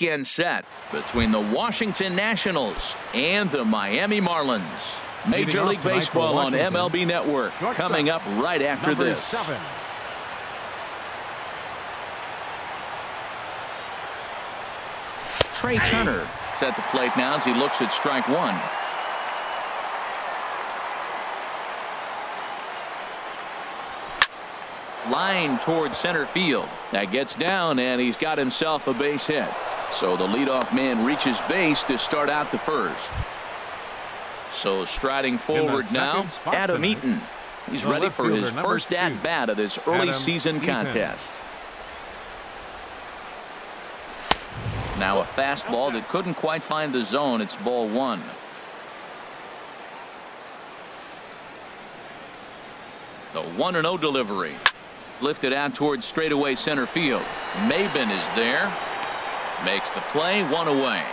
weekend set between the Washington Nationals and the Miami Marlins. Major League Baseball on MLB Network coming up right after this. 7. Trey Turner is at the plate now as he looks at strike one. Line towards center field. That gets down, and he's got himself a base hit. So the leadoff man reaches base to start out the first. So striding forward now, Adam Eaton. He's ready for his first at-bat of this early season contest. Now a fastball that couldn't quite find the zone. It's ball one. The 1-0 delivery. Lifted out towards straightaway center field. Maben is there. Makes the play, one away.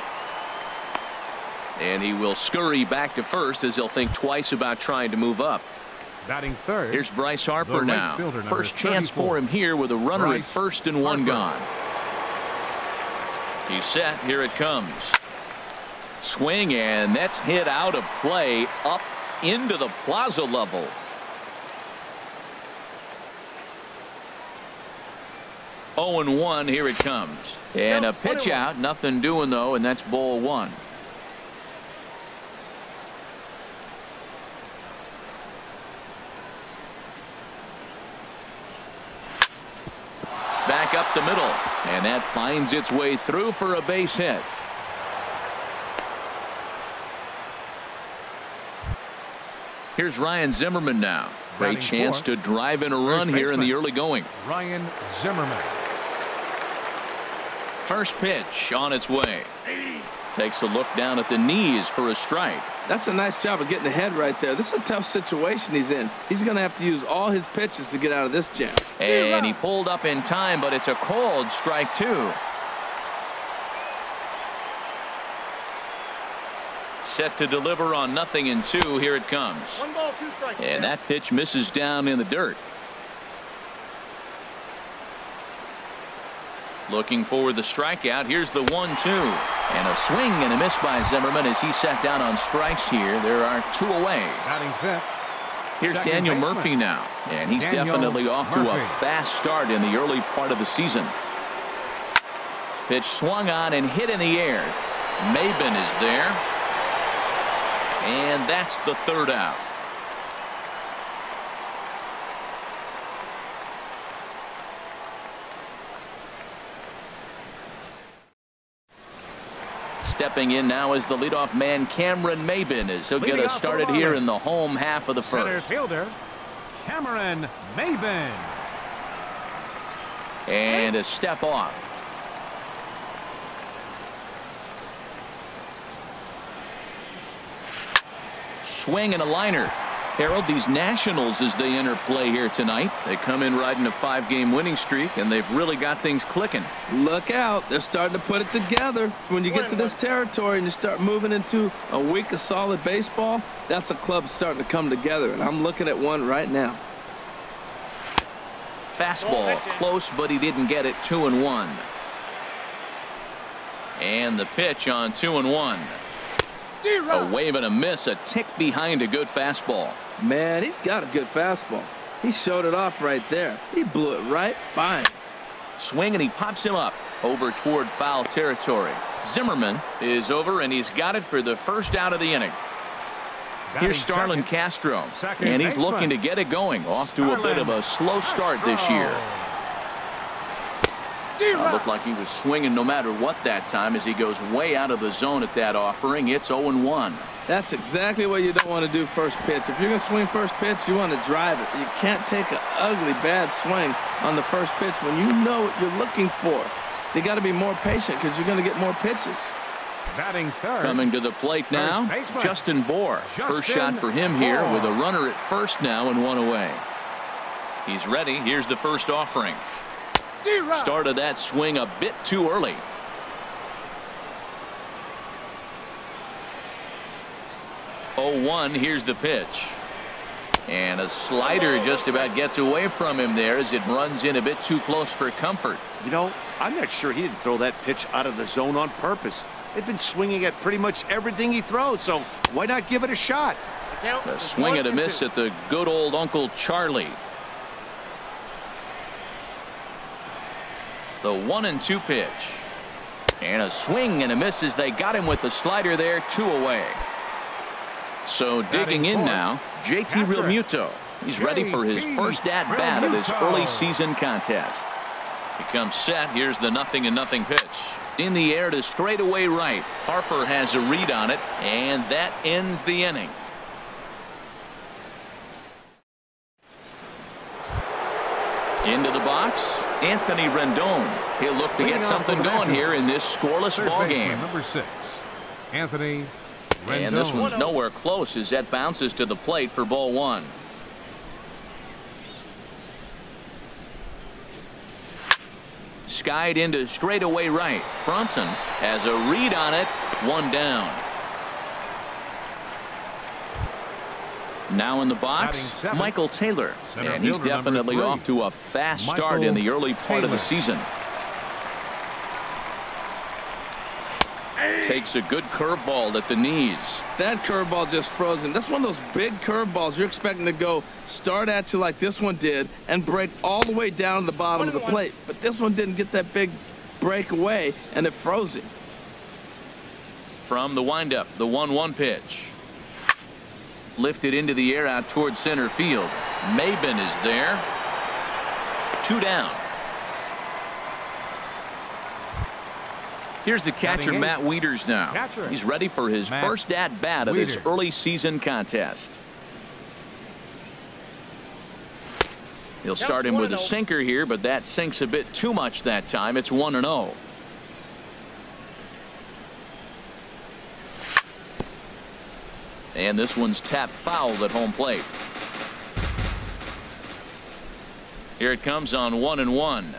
And he will scurry back to first as he'll think twice about trying to move up. Batting third. Here's Bryce Harper now. First chance for him here with a runner at first and one gone. He's set. Here it comes. Swing, and that's hit out of play up into the plaza level. Oh, and 1. Here it comes. And a pitch out. Nothing doing, though, and that's ball one. Back up the middle, and that finds its way through for a base hit. Here's Ryan Zimmerman now. Great chance to drive in a run here in the early going. Ryan Zimmerman. First pitch on its way. Takes a look down at the knees for a strike. That's a nice job of getting ahead right there. This is a tough situation he's in. He's going to have to use all his pitches to get out of this jam. And he pulled up in time, but it's a called strike two. Set to deliver on 0-2. Here it comes. 1 ball, 2 strikes. And that pitch misses down in the dirt. Looking for the strikeout. Here's the 1-2. And a swing and a miss by Zimmerman as he sat down on strikes here. There are 2 away. Batting fifth. Here's Daniel Murphy now. And he's definitely off to a fast start in the early part of the season. Pitch swung on and hit in the air. Maben is there. And that's the third out. Stepping in now is the leadoff man Cameron Maben as he'll get us started here in the home half of the first. Center fielder Cameron Maben. And a step off. Swing and a liner. Harold, these Nationals, as they enter play here tonight, they come in riding a 5-game winning streak, and they've really got things clicking. Look out. They're starting to put it together. When you get to this territory and you start moving into a week of solid baseball, that's a club starting to come together, and I'm looking at one right now. Fastball close, but he didn't get it. 2-1. And the pitch on 2-1. A wave and a miss, a tick behind a good fastball. Man, he's got a good fastball. He showed it off right there. He blew it right fine. Swing, and he pops him up over toward foul territory. Zimmerman is over, and he's got it for the first out of the inning. Here's Starlin Castro, and he's looking to get it going. Off to a bit of a slow start this year. Looked like he was swinging no matter what that time as he goes way out of the zone at that offering. It's 0-1. That's exactly what you don't want to do first pitch. If you're going to swing first pitch, you want to drive it. You can't take an ugly, bad swing on the first pitch when you know what you're looking for. You got to be more patient because you're going to get more pitches. Batting third. Coming to the plate now, Justin Bohr. First shot for him here with a runner at first now and 1 away. He's ready. Here's the first offering. Started that swing a bit too early. 0-1. Here's the pitch. And a slider just about gets away from him there as it runs in a bit too close for comfort. You know, I'm not sure he didn't throw that pitch out of the zone on purpose. They've been swinging at pretty much everything he throws, so why not give it a shot? A swing and a miss at the good old Uncle Charlie. The 1-2 pitch. And a swing and a miss as they got him with the slider there, 2 away. So digging in now, JT Realmuto. He's ready for his first at-bat of this early season contest. He comes set. Here's the 0-0 pitch. In the air to straightaway right. Harper has a read on it, and that ends the inning. Into the box, Anthony Rendon. He'll look to get something going here in this scoreless ball game. Number 6, Anthony Rendon. And this one's nowhere close as that bounces to the plate for ball 1. Skied into straightaway right. Bronson has a read on it. 1 down. Now in the box, Michael Taylor. And he's definitely off to a fast start in the early part of the season. Takes a good curveball at the knees. That curveball just frozen. That's one of those big curveballs you're expecting to go start at you like this one did and break all the way down to the bottom of the plate. But this one didn't get that big break away, and it froze him. From the windup, the 1-1 pitch. Lifted into the air out towards center field. Maben is there. 2 down. Here's the catcher, Matt Wieters now. He's ready for his first at-bat of this early season contest. He'll start him with a sinker here, but that sinks a bit too much that time. It's 1-0. And this one's tapped foul at home plate. Here it comes on 1-1.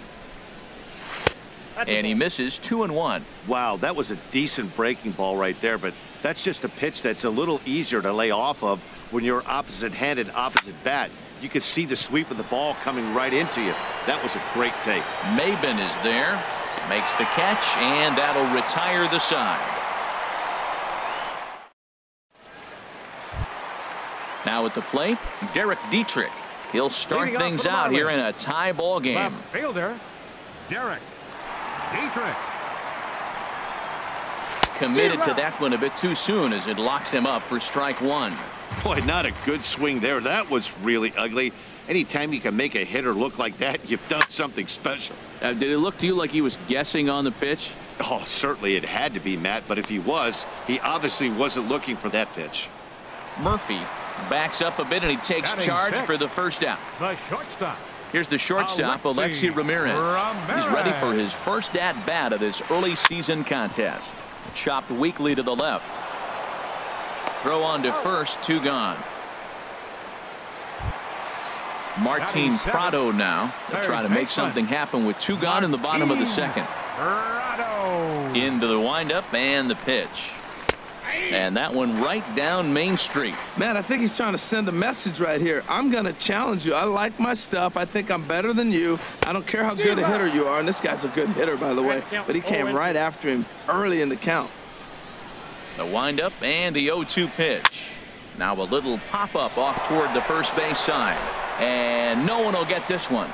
And he misses 2-1. Wow, that was a decent breaking ball right there, but that's just a pitch that's a little easier to lay off of when you're opposite-handed, opposite bat. You could see the sweep of the ball coming right into you. That was a great take. Maben is there, makes the catch, and that'll retire the side. Now at the plate, Derek Dietrich. He'll start things out here in a tie ball game. Left fielder, Derek Dietrich. Committed to that one a bit too soon as it locks him up for strike 1. Boy, not a good swing there. That was really ugly. Anytime you can make a hitter look like that, you've done something special. Did it look to you like he was guessing on the pitch? Oh, certainly it had to be, Matt, but if he was, he obviously wasn't looking for that pitch. Murphy backs up a bit and he takes charge for the first out. The shortstop. Here's the shortstop, Alexi Ramirez. He's ready for his first at-bat of this early season contest. Chopped weakly to the left. Throw on to first, 2 gone. Martin Prado now. They'll try to make something happen with 2 gone in the bottom of the second. Into the windup and the pitch. And that one right down Main Street. Man, I think he's trying to send a message right here. I'm going to challenge you. I like my stuff. I think I'm better than you. I don't care how good a hitter you are. And this guy's a good hitter, by the way. But he came right after him early in the count. The windup and the 0-2 pitch. Now a little pop-up off toward the first base side. And no one will get this one.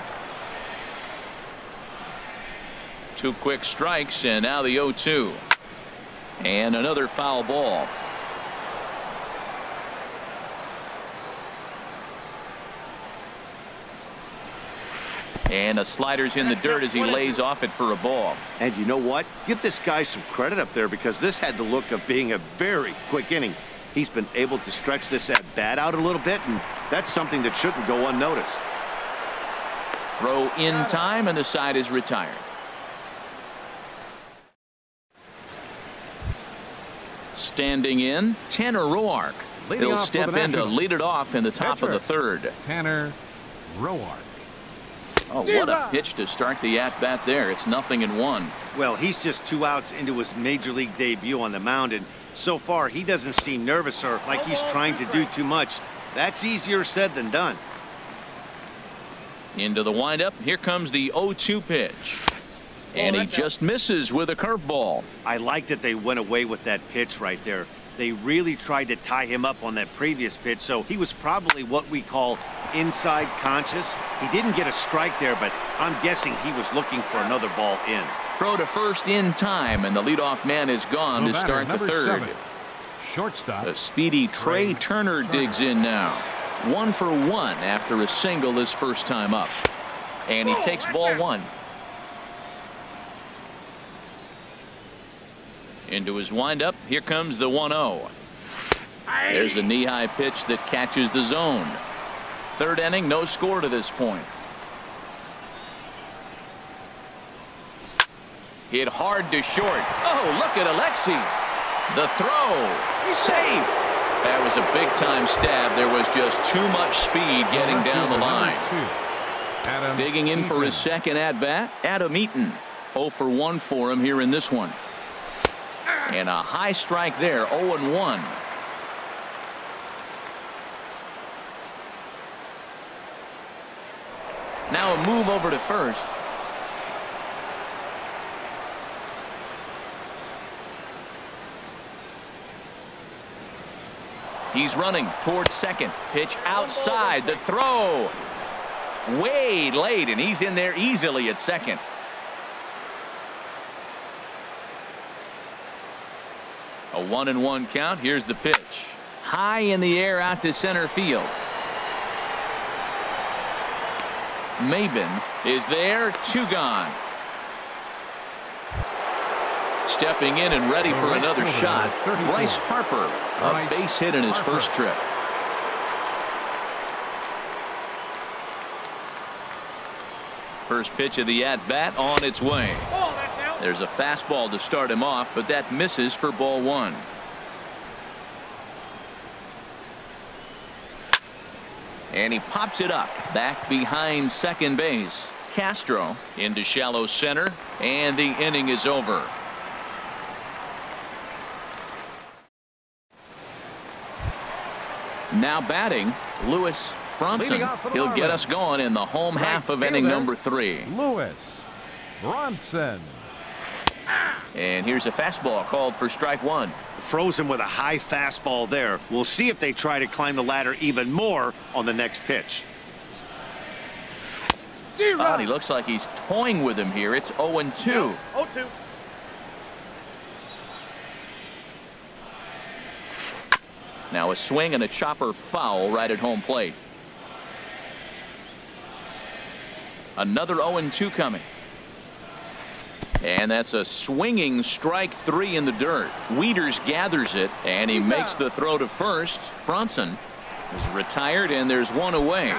2 quick strikes, and now the 0-2. And another foul ball. And a slider's in the dirt as he lays off it for a ball. And you know what? Give this guy some credit up there because this had the look of being a very quick inning. He's been able to stretch this at bat out a little bit, and that's something that shouldn't go unnoticed. Throw in time, and the side is retired. Standing in, Tanner Roark. He'll step in to lead it off in the top of the third. Tanner Roark. Oh, what a pitch to start the at-bat there. It's 0-1. Well, he's just 2 outs into his major league debut on the mound, and so far he doesn't seem nervous or like he's trying to do too much. That's easier said than done. Into the windup. Here comes the 0-2 pitch. And he just misses with a curveball. I like that they went away with that pitch right there. They really tried to tie him up on that previous pitch, so he was probably what we call inside conscious. He didn't get a strike there, but I'm guessing he was looking for another ball in. Throw to first in time, and the leadoff man is gone to start the third. Shortstop. A speedy Trey Turner digs in now. 1 for 1 after a single his first time up. And he takes ball 1. Into his windup. Here comes the 1-0. There's a knee-high pitch that catches the zone. Third inning, no score to this point. Hit hard to short. Oh, look at Alexi. The throw. Safe. That was a big-time stab. There was just too much speed getting down the line. Digging in for his second at-bat, Adam Eaton. 0 for 1 for him here in this one. And a high strike there, 0-1. Now a move over to first. He's running towards second. Pitch outside. The throw. Way late, and he's in there easily at second. A 1-1 count. Here's the pitch. High in the air out to center field. Maben is there. 2 gone. Stepping in and ready for another shot. Bryce Harper. A base hit in his first trip. First pitch of the at-bat on its way. There's a fastball to start him off, but that misses for ball 1. And he pops it up back behind second base. Castro into shallow center, and the inning is over. Now batting, Lewis Bronson. He'll get us going in the home half of inning number 3. Lewis Bronson. And here's a fastball called for strike 1. Frozen with a high fastball there. We'll see if they try to climb the ladder even more on the next pitch. Oh, he looks like he's toying with him here. It's 0-2. 0-2. Now a swing and a chopper foul right at home plate. Another 0-2 coming. And that's a swinging strike 3 in the dirt. Wieters gathers it, and he makes the throw to first. Bronson is retired, and there's one away.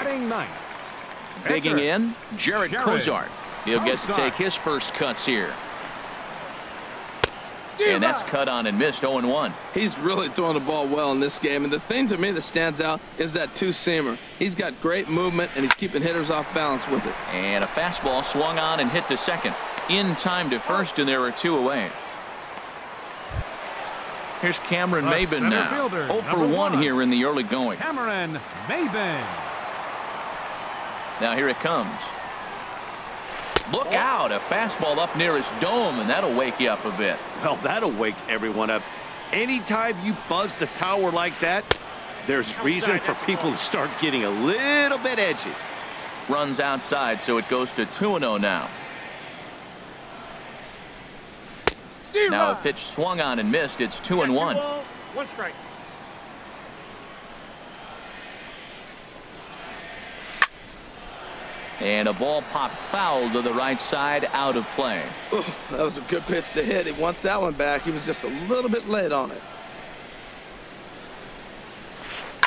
Digging in, Jared Cozart. He'll get to take his first cuts here. And that's cut on and missed. 0-1. He's really throwing the ball well in this game, and the thing to me that stands out is that two-seamer. He's got great movement, and he's keeping hitters off balance with it. And a fastball swung on and hit to second. In time to first, and there are 2 away. Here's Cameron Maben now. 0 for 1 here in the early going. Cameron Maben. Now here it comes. Look out, a fastball up near his dome, and that'll wake you up a bit. Well, that'll wake everyone up. Anytime you buzz the tower like that, there's reason for people to start getting a little bit edgy. Runs outside, so it goes to 2-0 now. Now a pitch swung on and missed. It's 2-1. 1 strike. And a ball popped foul to the right side, out of play. Ooh, that was a good pitch to hit. He wants that one back. He was just a little bit late on it.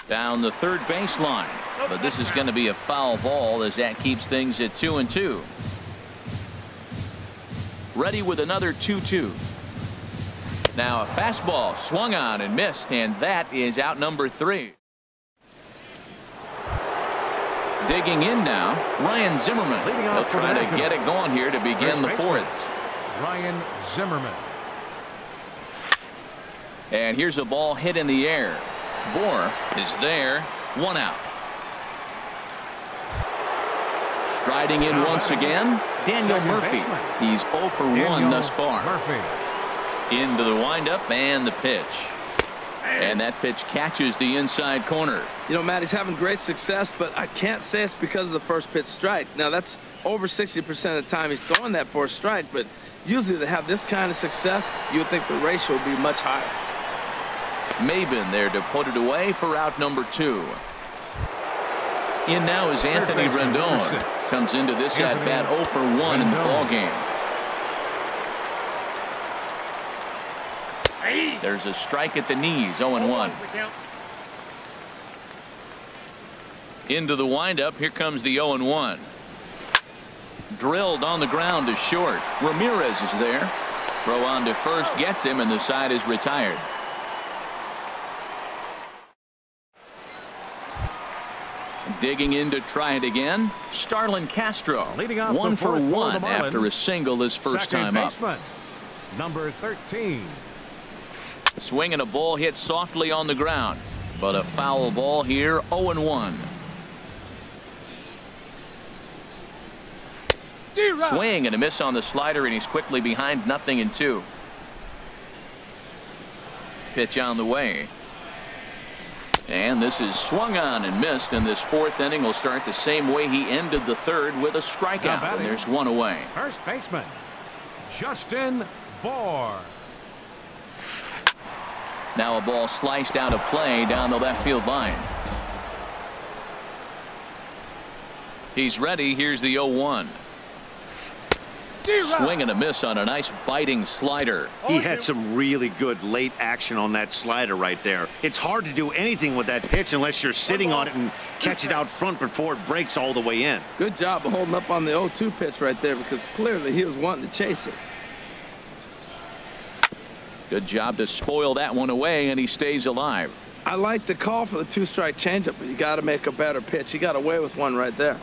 Down the third baseline. But this is going to be a foul ball as that keeps things at 2-2. Ready with another 2-2. Now a fastball swung on and missed, and that is out number 3. Digging in now, Ryan Zimmerman. He'll try to get it going here to begin the 4th. Ryan Zimmerman. And here's a ball hit in the air. Bohr is there. 1 out. Striding in once again, Daniel Murphy. He's 0 for 1 thus far. Into the windup and the pitch. And that pitch catches the inside corner. You know, Matt, he's having great success, but I can't say it's because of the first pitch strike. Now, that's over 60% of the time he's throwing that for a strike, but usually to have this kind of success, you would think the ratio would be much higher. Maben there to put it away for out number 2. In now is Anthony Rendon. Comes into this at bat 0 for 1 in the ball game. There's a strike at the knees, 0-1. Into the windup, here comes the 0-1. Drilled on the ground to short. Ramirez is there. Throw on to first, gets him, and the side is retired. Digging in to try it again, Starlin Castro. 1 for 1 after a single his first time up. Number 13. Swing and a ball hit softly on the ground, but a foul ball here, 0-1. Swing and a miss on the slider, and he's quickly behind 0-2. Pitch on the way. And this is swung on and missed, and this 4th inning will start the same way he ended the 3rd with a strikeout, and there's 1 away. First baseman, Justin Bour. Now a ball sliced out of play down the left field line. He's ready. Here's the 0-1. Swing and a miss on a nice biting slider. He had some really good late action on that slider right there. It's hard to do anything with that pitch unless you're sitting on it and catch it out front before it breaks all the way in. Good job of holding up on the 0-2 pitch right there, because clearly he was wanting to chase it. Good job to spoil that one away, and he stays alive. I like the call for the 2-strike changeup, but you got to make a better pitch. He got away with one right there.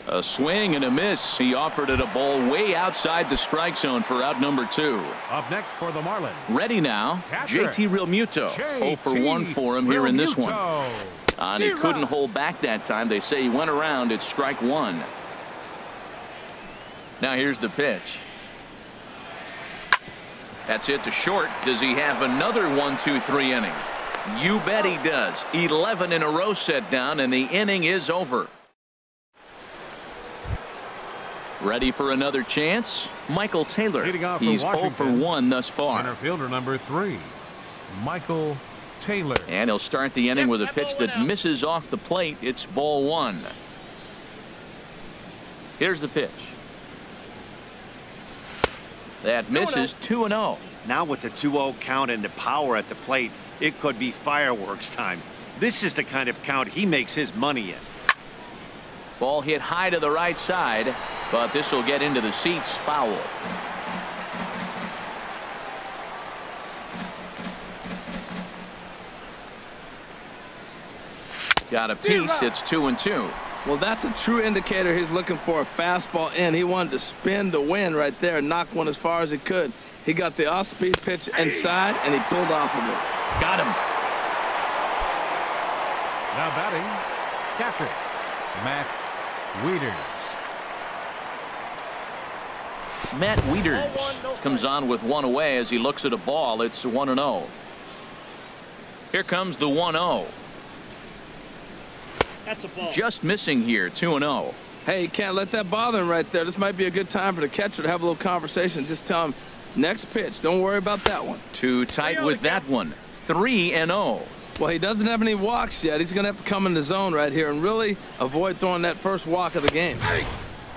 A swing and a miss. He offered it a ball way outside the strike zone for out number 2. Up next for the Marlins. Ready now, JT Realmuto. 0 for 1 for him here in this one. And he couldn't hold back that time. They say he went around at strike 1. Now here's the pitch. That's hit to short. Does he have another 1-2-3 inning? You bet he does. 11 in a row set down, and the inning is over. Ready for another chance? Michael Taylor. He's 0 for 1 thus far. Center fielder number 3, Michael Taylor. And he'll start the inning with a pitch that misses off the plate. It's ball 1. Here's the pitch. That misses 2-0. Now with the 2-0 count and the power at the plate, it could be fireworks time. This is the kind of count he makes his money in. Ball hit high to the right side, but this will get into the seats. Foul. Got a piece. It's 2-2. Well, that's a true indicator he's looking for a fastball in. He wanted to spin to win right there and knock one as far as he could. He got the off-speed pitch inside, and he pulled off of it. Got him. Now batting, catcher, Matt Wieters. Matt Wieters comes on with 1 away as he looks at a ball. It's 1-0. Here comes the 1-0. That's a ball. Just missing here, 2-0. Hey, you can't let that bother him right there. This might be a good time for the catcher to have a little conversation. Just tell him, next pitch, don't worry about that one. Too tight with that one. 3-0. Well, he doesn't have any walks yet. He's going to have to come in the zone right here and really avoid throwing that first walk of the game.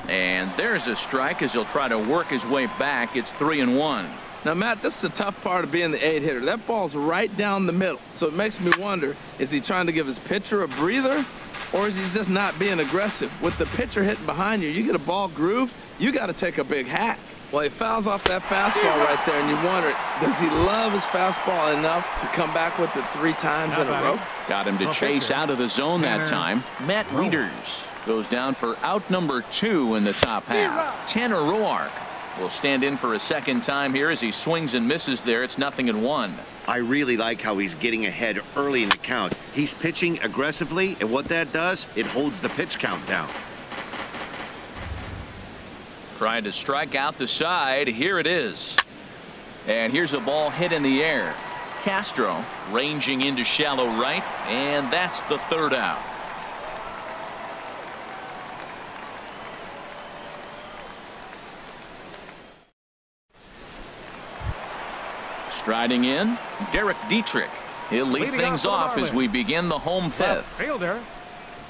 And there's a strike as he'll try to work his way back. It's 3-1. Now, Matt, this is the tough part of being the 8-hitter. That ball's right down the middle. So it makes me wonder, is he trying to give his pitcher a breather, or is he just not being aggressive? With the pitcher hitting behind you, you get a ball grooved, you got to take a big hack. Well, he fouls off that fastball right there, and you wonder, does he love his fastball enough to come back with it 3 times in a row? Got him to chase out of the zone that time. Matt Wieters goes down for out number 2 in the top half. Tanner Roark will stand in for a second time here as he swings and misses there. It's 0-1. I really like how he's getting ahead early in the count. He's pitching aggressively, and what that does, it holds the pitch count down. Trying to strike out the side. Here it is. And here's a ball hit in the air. Castro ranging into shallow right, and that's the third out. Striding in, Derek Dietrich. He'll lead things off as we begin the home fifth. Fielder,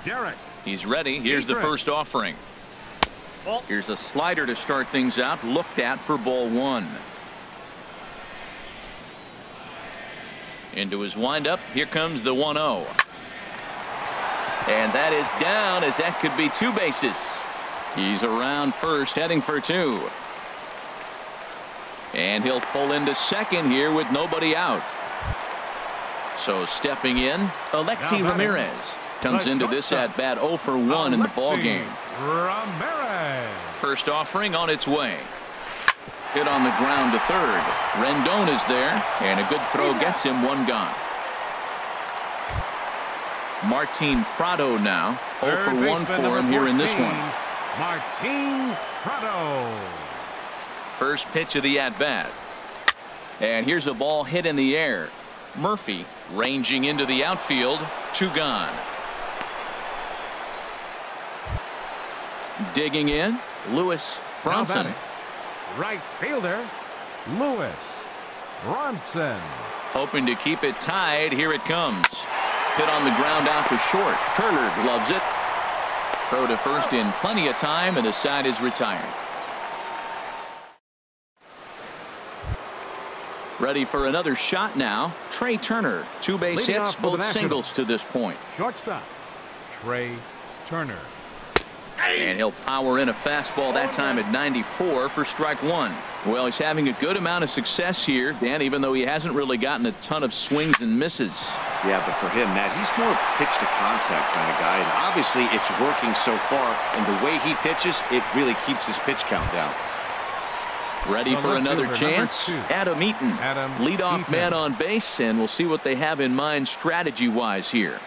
Derek. He's ready. Here's the first offering. Here's a slider to start things out. Looked at for ball one. Into his windup. Here comes the 1-0. And that is down, as that could be two bases. He's around first, heading for two. And he'll pull into second here with nobody out. So stepping in, Alexi Ramirez comes into this at bat 0 for 1 in the ball game. Ramirez. First offering on its way. Hit on the ground to third. Rendon is there, and a good throw gets him one gone. Martin Prado now 0 for 1 for him here in this one. Martin Prado. First pitch of the at-bat. And here's a ball hit in the air. Murphy ranging into the outfield. Two gone. Digging in, Lewis Bronson. Right fielder, Lewis Bronson. Hoping to keep it tied. Here it comes. Hit on the ground out to short. Turner gloves it. Throw to first in plenty of time, and the side is retired. Ready for another shot now. Trey Turner. Two base hits, both singles to this point. Shortstop, Trey Turner. And he'll power in a fastball that time at 94 for strike one. Well, he's having a good amount of success here, Dan, even though he hasn't really gotten a ton of swings and misses. Yeah, but for him, Matt, he's more pitch to contact kind of guy. And obviously, it's working so far. And the way he pitches, it really keeps his pitch count down. Ready for another chance. Adam Eaton, leadoff man on base, and we'll see what they have in mind strategy-wise here.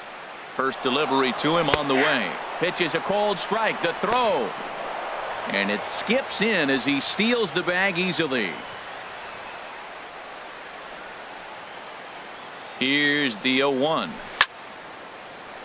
First delivery to him on the way. Pitch is a cold strike. The throw. And it skips in as he steals the bag easily. Here's the 0-1.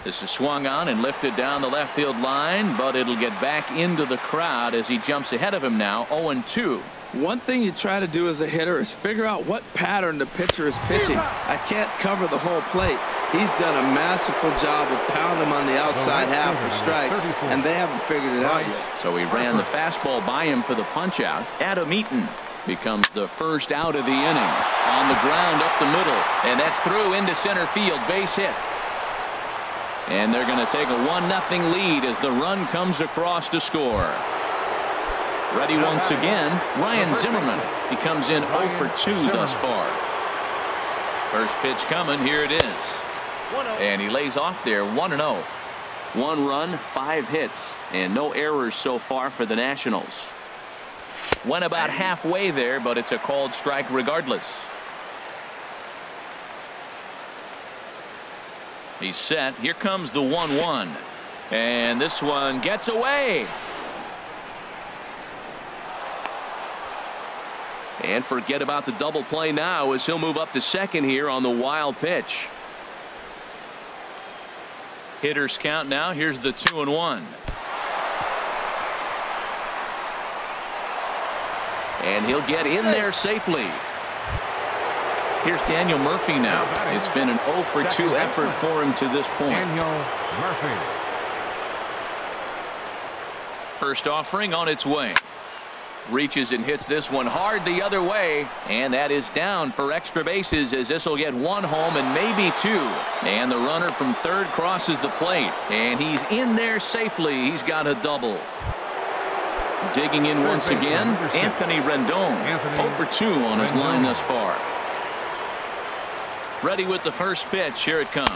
This is swung on and lifted down the left field line, but it'll get back into the crowd as he jumps ahead of him now. 0-2. One thing you try to do as a hitter is figure out what pattern the pitcher is pitching. I can't cover the whole plate. He's done a masterful job of pounding him on the outside half for strikes, and they haven't figured it out yet. So he ran the fastball by him for the punch out. Adam Eaton becomes the first out of the inning. On the ground up the middle, and that's through into center field. Base hit. And they're going to take a 1-0 lead as the run comes across to score. Ready once again, Ryan Zimmerman. He comes in 0 for 2 thus far. First pitch coming. Here it is. And he lays off there 1-0. 1 run, 5 hits, and no errors so far for the Nationals. Went about halfway there, but it's a called strike regardless. He's set. Here comes the 1-1. And this one gets away. And forget about the double play now as he'll move up to second here on the wild pitch. Hitters count now. Here's the 2-1. And he'll get in there safely. Here's Daniel Murphy now. It's been an 0 for 2 effort for him to this point. Daniel Murphy. First offering on its way. Reaches and hits this one hard the other way, and that is down for extra bases as this will get 1 home and maybe 2. And the runner from third crosses the plate, and he's in there safely. He's got a double. Digging in once again, Anthony Rendon. 0 for 2 on his line thus far. Ready with the first pitch. Here it comes.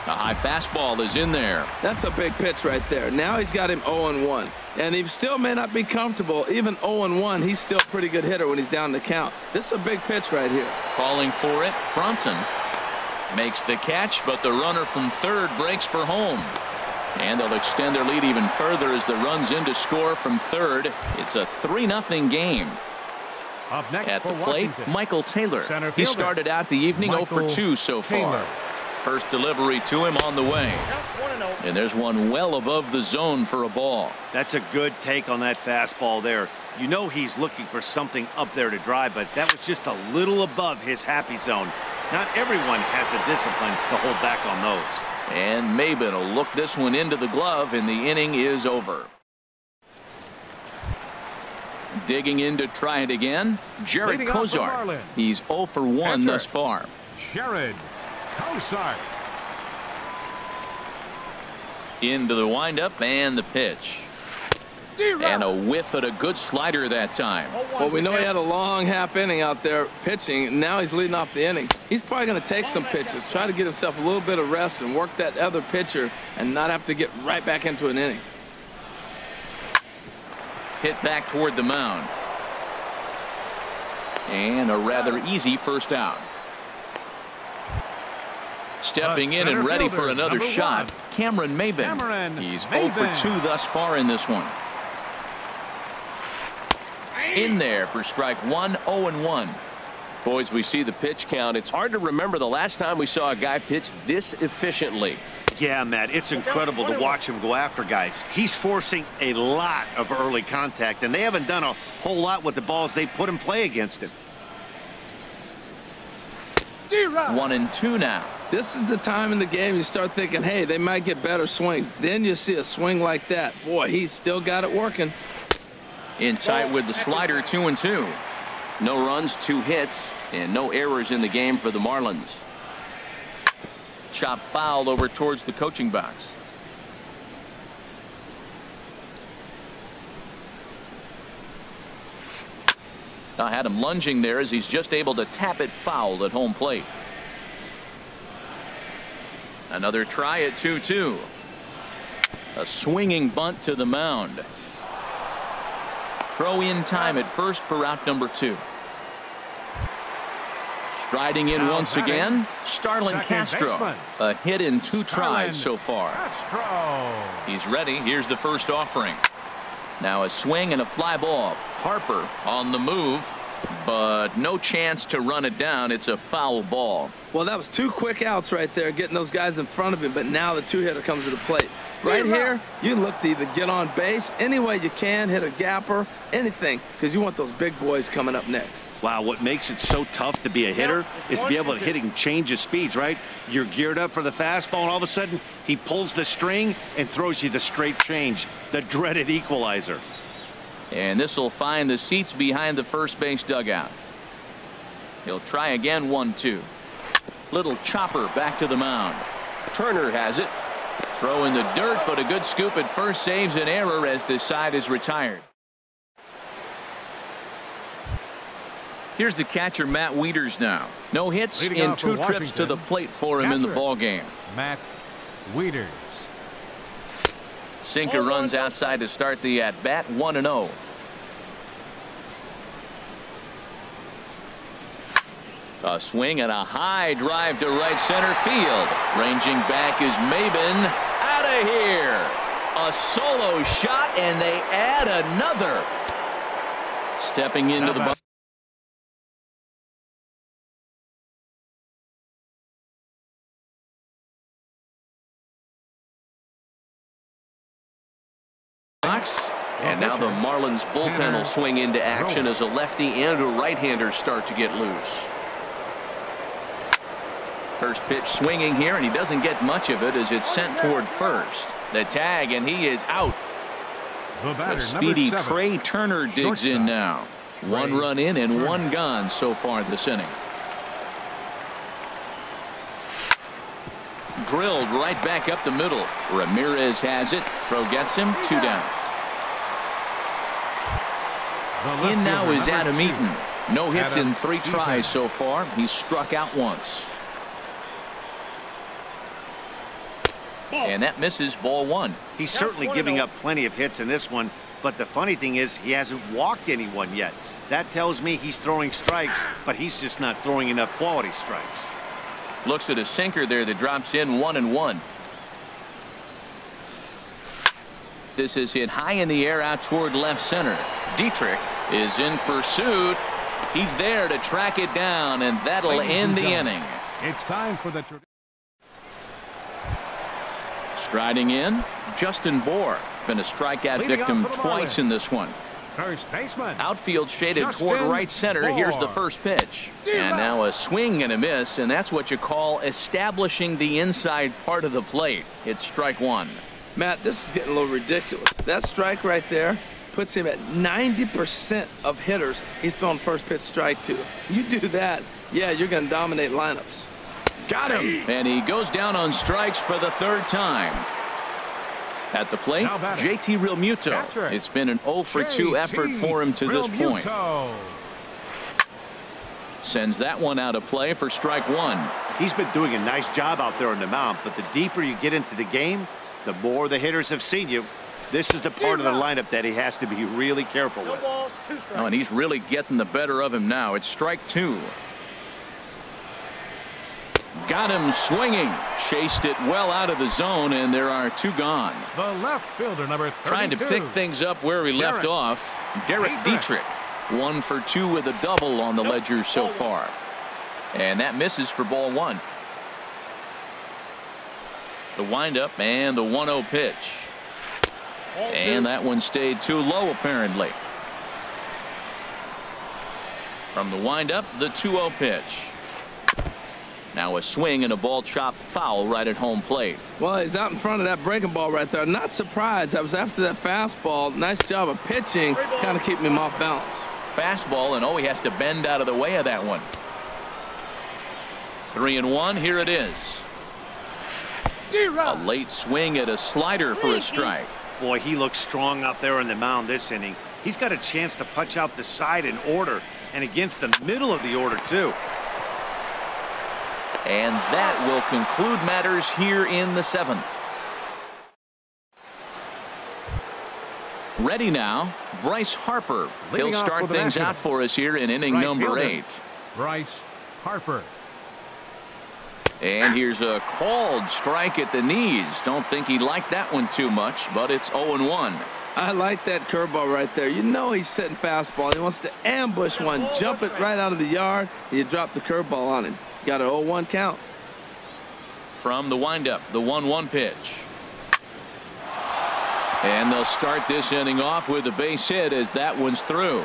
A high fastball is in there. That's a big pitch right there. Now he's got him 0-1. And he still may not be comfortable. Even 0-1, he's still a pretty good hitter when he's down the count. This is a big pitch right here. Calling for it. Bronson makes the catch, but the runner from third breaks for home. And they'll extend their lead even further as the run's in to score from third. It's a 3-0 game. Up next at the for plate, Washington, Michael Taylor. He started out the evening 0 for 2 so far. First delivery to him on the way. And there's one well above the zone for a ball. That's a good take on that fastball there. You know he's looking for something up there to drive, but that was just a little above his happy zone. Not everyone has the discipline to hold back on those. And Maben will look this one into the glove, and the inning is over. Digging in to try it again, Jared Kozar. He's 0 for 1 thus far. Jared Kozar. Into the windup and the pitch. And a whiff at a good slider that time. Well, we know he had a long half inning out there pitching. Now he's leading off the inning. He's probably going to take some pitches, try to get himself a little bit of rest and work that other pitcher and not have to get right back into an inning. Hit back toward the mound. And a rather easy first out. Stepping in and ready for another shot, Cameron Maben. He's 0 for 2 thus far in this one. In there for strike 1, 0-1. Boys, we see the pitch count. It's hard to remember the last time we saw a guy pitch this efficiently. Yeah, Matt, it's incredible to watch him go after guys. He's forcing a lot of early contact, and they haven't done a whole lot with the balls they put in play against him. 1-2 now. This is the time in the game you start thinking, hey, they might get better swings. Then you see a swing like that. Boy, he's still got it working. In tight with the slider, 2-2. No runs, 2 hits, and no errors in the game for the Marlins. Chop foul over towards the coaching box. I had him lunging there as he's just able to tap it foul at home plate. Another try at 2-2. A swinging bunt to the mound. Throw in time at first for out number 2. Striding in once again, Starlin Castro. A hit in 2 tries so far. He's ready. Here's the first offering. Now a swing and a fly ball. Harper on the move, but no chance to run it down. It's a foul ball. Well, that was 2 quick outs right there, getting those guys in front of him, but now the 2-hitter comes to the plate. Right here, you look to either get on base any way you can, hit a gapper, anything, because you want those big boys coming up next. Wow, what makes it so tough to be a hitter is to be able to hit and change his speeds, right? You're geared up for the fastball, and all of a sudden, he pulls the string and throws you the straight change, the dreaded equalizer. And this will find the seats behind the first base dugout. He'll try again, 1-2. Little chopper back to the mound. Turner has it. Throw in the dirt, but a good scoop at first saves an error as this side is retired. Here's the catcher, Matt Wieters now. No hits in 2 trips to the plate for him in the ball game. Matt Wieters. Sinker runs outside to start the at-bat, 1-0. A swing and a high drive to right center field. Ranging back is Maben. Out of here. A solo shot, and they add another. Stepping into the box. And now the Marlins bullpen will swing into action as a lefty and a right-hander start to get loose. First pitch swinging here, and he doesn't get much of it as it's sent toward first. The tag, and he is out. The speedy Trey Turner digs in now. 1 run in and 1 gone so far this inning. Drilled right back up the middle. Ramirez has it. Throw gets him. 2 down. In now is Adam Eaton. No hits in 3 tries so far. He's struck out once. And that misses, ball one. He's certainly giving up plenty of hits in this one, but the funny thing is he hasn't walked anyone yet. That tells me he's throwing strikes, but he's just not throwing enough quality strikes. Looks at a sinker there that drops in 1-1. This is hit high in the air out toward left center. Dietrich is in pursuit. He's there to track it down, and that'll end the inning. It's time for the Striding in, Justin Bohr. Been a strikeout victim twice in this one. first baseman. Outfield shaded toward right center. Here's the first pitch. And now a swing and a miss, and that's what you call establishing the inside part of the plate. It's strike one. Matt, this is getting a little ridiculous. That strike right there puts him at 90% of hitters he's thrown first pitch strike to. You do that, yeah, you're going to dominate lineups. Got him. And he goes down on strikes for the third time. At the plate, JT Realmuto. It's been an 0 for 2 effort for him to this point. Sends that one out of play for strike one. He's been doing a nice job out there on the mound, but the deeper you get into the game, the more the hitters have seen you. This is the part of the lineup that he has to be really careful with. Oh, and he's really getting the better of him now. It's strike two. Got him swinging. Chased it well out of the zone, and there are two gone. The left fielder, number 32. Trying to pick things up where he left off. Derek Dietrich. 1 for 2 with a double on the ledger so far. And that misses for ball one. The windup and the 1-0 pitch. And that one stayed too low apparently. From the windup, the 2-0 pitch. Now a swing and a ball chopped foul right at home plate. Well, he's out in front of that breaking ball right there. Not surprised. I was after that fastball. Nice job of pitching, kind of keeping him off balance. Fastball, and he has to bend out of the way of that one. 3-1. Here it is. A late swing at a slider for a strike. Boy, he looks strong out there on the mound this inning. He's got a chance to punch out the side in order, and against the middle of the order too. And that will conclude matters here in the 7th. Ready now, Bryce Harper. He'll start things out for us here in inning number 8. Bryce Harper. And here's a called strike at the knees. Don't think he liked that one too much, but it's 0-1. I like that curveball right there. You know he's setting fastball. He wants to ambush one, jump it right out of the yard, and you drop the curveball on him. Got an 0-1 count. From the windup, the 1-1 pitch. And they'll start this inning off with a base hit as that one's through.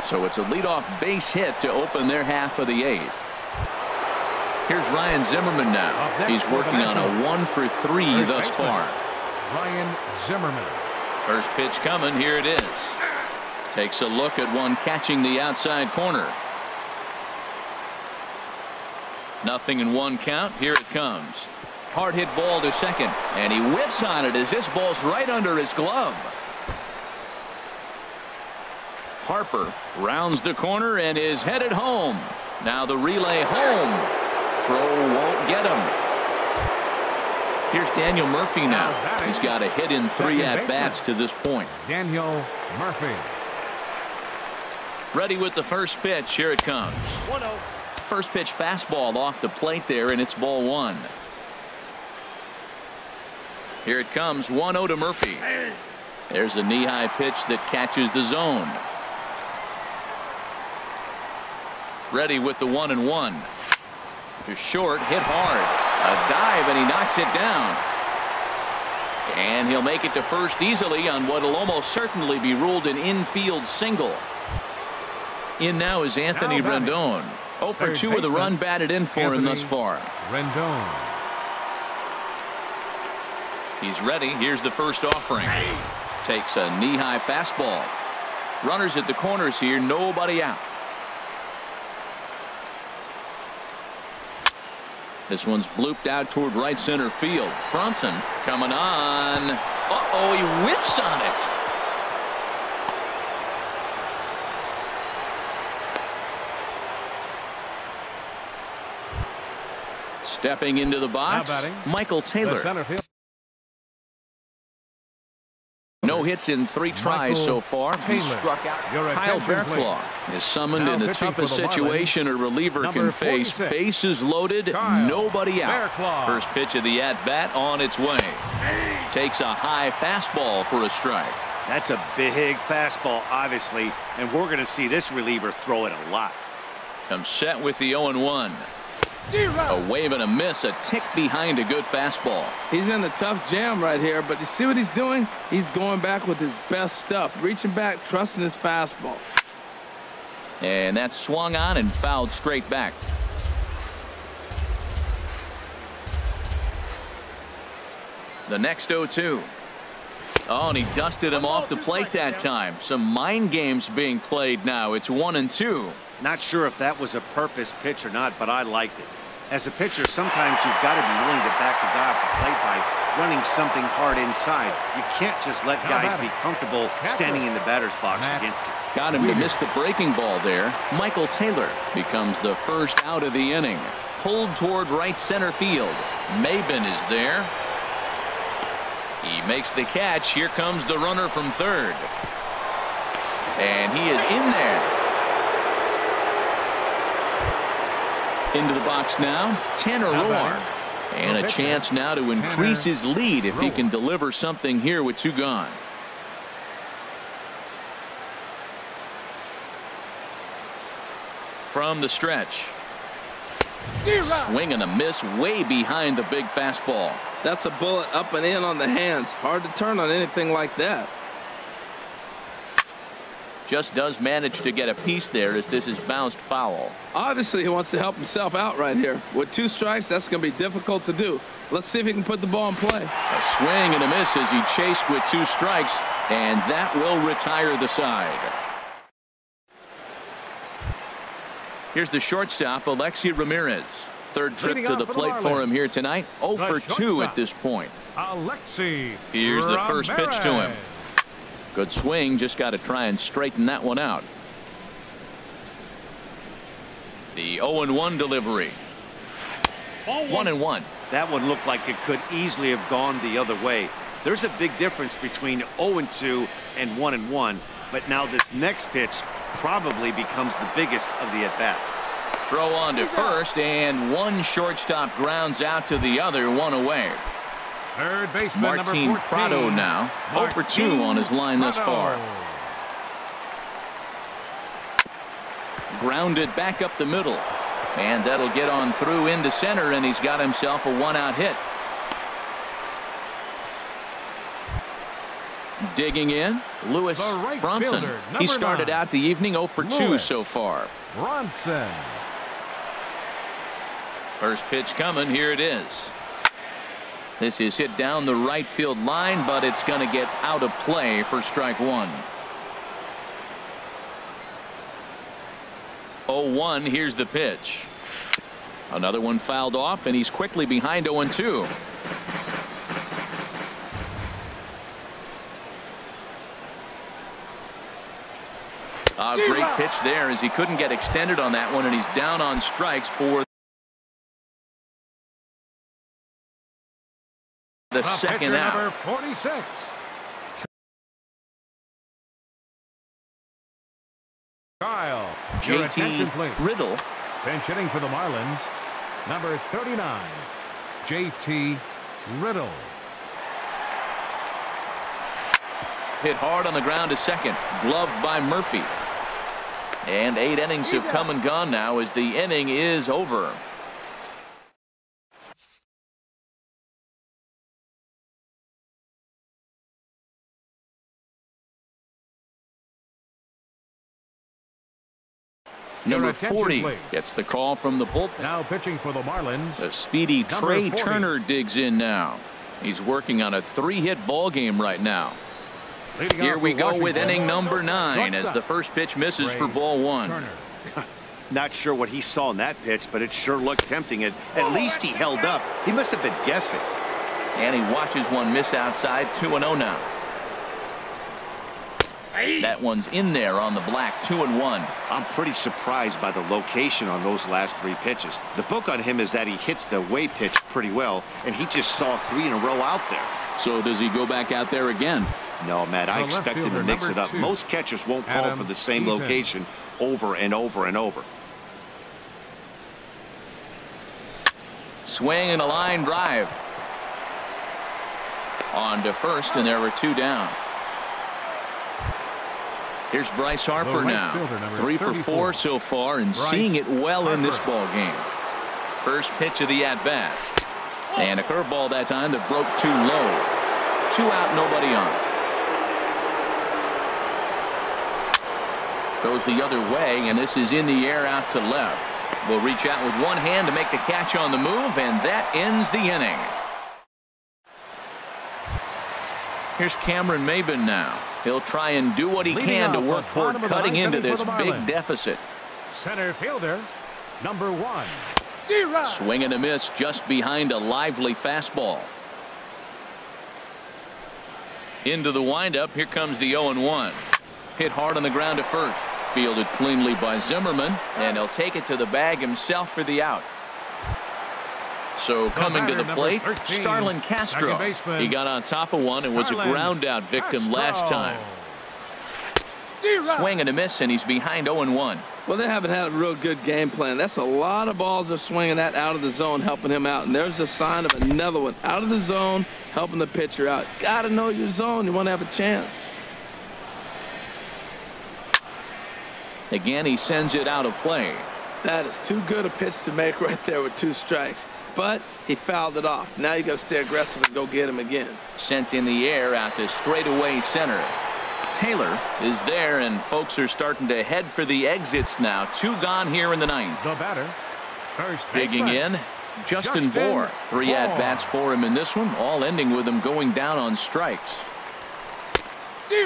So it's a leadoff base hit to open their half of the 8th. Here's Ryan Zimmerman now. He's working on a 1 for 3 thus far. Ryan Zimmerman. First pitch coming. Here it is. Takes a look at one catching the outside corner. 0-1 count. Here it comes. Hard hit ball to second, and he whiffs on it as this ball's right under his glove. Harper rounds the corner and is headed home. Now the relay home. Throw won't get him. Here's Daniel Murphy now. He's got a hit in 3 at-bats to this point. Daniel Murphy. Ready with the first pitch. Here it comes. 1-0. First pitch fastball off the plate there, and it's ball one. Here it comes. 1-0 to Murphy. There's a knee-high pitch that catches the zone. Ready with the 1-1. To short, hit hard. A dive, and he knocks it down. And he'll make it to first easily on what will almost certainly be ruled an infield single. In now is Anthony Rendon. 0 for 2 with a run batted in for him thus far. Rendon. He's ready. Here's the first offering. Takes a knee-high fastball. Runners at the corners here. Nobody out. This one's blooped out toward right center field. Bronson coming on. Uh-oh, he whiffs on it. Stepping into the box, Michael Taylor. hits in 3 tries so far. He struck out. Kyle Bearclaw is summoned in the toughest situation a reliever can face. Bases loaded, nobody out. First pitch of the at-bat on its way. Takes a high fastball for a strike. That's a big fastball, obviously, and we're going to see this reliever throw it a lot. Comes set with the 0-1. A wave and a miss, a tick behind a good fastball. He's in a tough jam right here, but you see what he's doing? He's going back with his best stuff, reaching back, trusting his fastball. And that's swung on and fouled straight back. The next 0-2. Oh, and he dusted him off the plate that time. Some mind games being played now. It's 1-2. Not sure if that was a purpose pitch or not, but I liked it. As a pitcher, sometimes you've got to be willing to back the guy off the plate by running something hard inside. You can't just let guys be comfortable standing in the batter's box against you. Got him to miss the breaking ball there. Michael Taylor becomes the first out of the inning. Pulled toward right center field. Maben is there. He makes the catch. Here comes the runner from third. And he is in there. Into the box now, Tanner Roar. And a chance now to increase his lead if he can deliver something here with 2 gone. From the stretch. Swing and a miss way behind the big fastball. That's a bullet up and in on the hands. Hard to turn on anything like that. Just does manage to get a piece there as this is bounced foul. Obviously, he wants to help himself out right here. With 2 strikes, that's going to be difficult to do. Let's see if he can put the ball in play. A swing and a miss as he chased with 2 strikes, and that will retire the side. Here's the shortstop, Alexi Ramirez. Third trip to the plate for him here tonight. 0 for 2 at this point. Alexi Here's the first pitch to him. Good swing, just got to try and straighten that one out. The 0-1 delivery. 1-1. That one looked like it could easily have gone the other way. There's a big difference between 0-2 and 1-1, but now this next pitch probably becomes the biggest of the at-bat. Throw on to first, and one shortstop grounds out to the other, 1 away. Third baseman Martin Prado now 0 for 2 on his line thus far. Grounded back up the middle, and that'll get on through into center, and he's got himself a 1-out hit. Digging in, Lewis Bronson. He started out the evening 0 for 2 so far. Bronson. First pitch coming. Here it is. This is hit down the right field line, but it's going to get out of play for strike 1. 0-1. Here's the pitch. Another one fouled off, and he's quickly behind 0-2. A great pitch there as he couldn't get extended on that one, and he's down on strikes for the second out. Number 46. Kyle. JT Riddle. Bench hitting for the Marlins. Number 39. JT Riddle. Hit hard on the ground to second. Gloved by Murphy. And 8 innings have come and gone now as the inning is over. Number 40 gets the call from the bullpen. Now pitching for the Marlins. The speedy Trey Turner digs in now. He's working on a 3-hit ball game right now. Here we go with inning number 9 as the first pitch misses for ball 1. Not sure what he saw in that pitch, but it sure looked tempting. At least he held up. He must have been guessing. And he watches one miss outside. 2-0 now. That one's in there on the black. 2-1. I'm pretty surprised by the location on those last 3 pitches. The book on him is that he hits the away pitch pretty well, and he just saw 3 in a row out there. So does he go back out there again? No, Matt, I The left expect him to fielder, mix it number up. 2, Most catchers won't call Adam for the same Eaton. location over and over and over. Swing and a line drive. On to first, and there were 2 down. Here's Bryce Harper right now. fielder, number 3 for 34. 4 so far, and Bryce seeing it well in this Harper. ball game. First pitch of the at-bat. And a curveball that time that broke too low. 2 out, nobody on. Goes the other way, and this is in the air out to left. Will reach out with one hand to make the catch on the move, and that ends the inning. Here's Cameron Maben now. He'll try and do what he Leading can to off work the toward bottom of the cutting ninth into inning this for the big Marlins. deficit. Center fielder, number 1. Swing and a miss just behind a lively fastball. Into the windup. Here comes the 0-1. Hit hard on the ground to first. Fielded cleanly by Zimmerman, and he'll take it to the bag himself for the out. So coming to the plate, 13, Starlin Castro. second baseman. He got on top of one and was a Starlin ground out victim Castro. last time. Swing and a miss, and he's behind 0-1. Well, they haven't had a real good game plan. That's a lot of balls they're swinging at out of the zone, helping him out. And there's a sign of another one out of the zone, helping the pitcher out. Got to know your zone. You want to have a chance. Again, he sends it out of play. That is too good a pitch to make right there with 2 strikes. But he fouled it off. Now you got to stay aggressive and go get him again. Sent in the air out to straightaway center. Taylor is there, and folks are starting to head for the exits now. 2 gone here in the 9th. The batter, first Digging baseman, in, Justin Bohr. 3 at-bats for him in this one, all ending with him going down on strikes.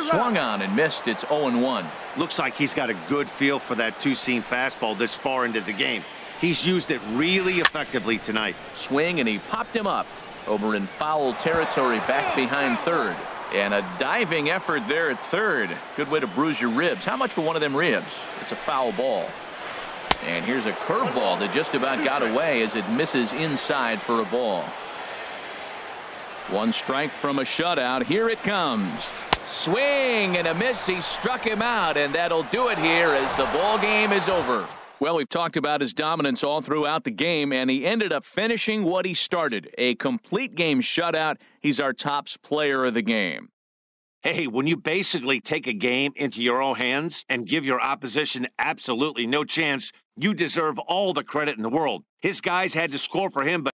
Swung on and missed. It's 0-1. Looks like he's got a good feel for that 2-seam fastball this far into the game. He's used it really effectively tonight. Swing, and he popped him up over in foul territory back behind third. And a diving effort there at third. Good way to bruise your ribs. How much for one of them ribs? It's a foul ball. And here's a curveball that just about got away as it misses inside for a ball. 1 strike from a shutout. Here it comes. Swing and a miss. He struck him out, and that'll do it here as the ball game is over. Well, we've talked about his dominance all throughout the game, and he ended up finishing what he started. A complete game shutout. He's our tops player of the game. Hey, when you basically take a game into your own hands and give your opposition absolutely no chance, you deserve all the credit in the world. His guys had to score for him, but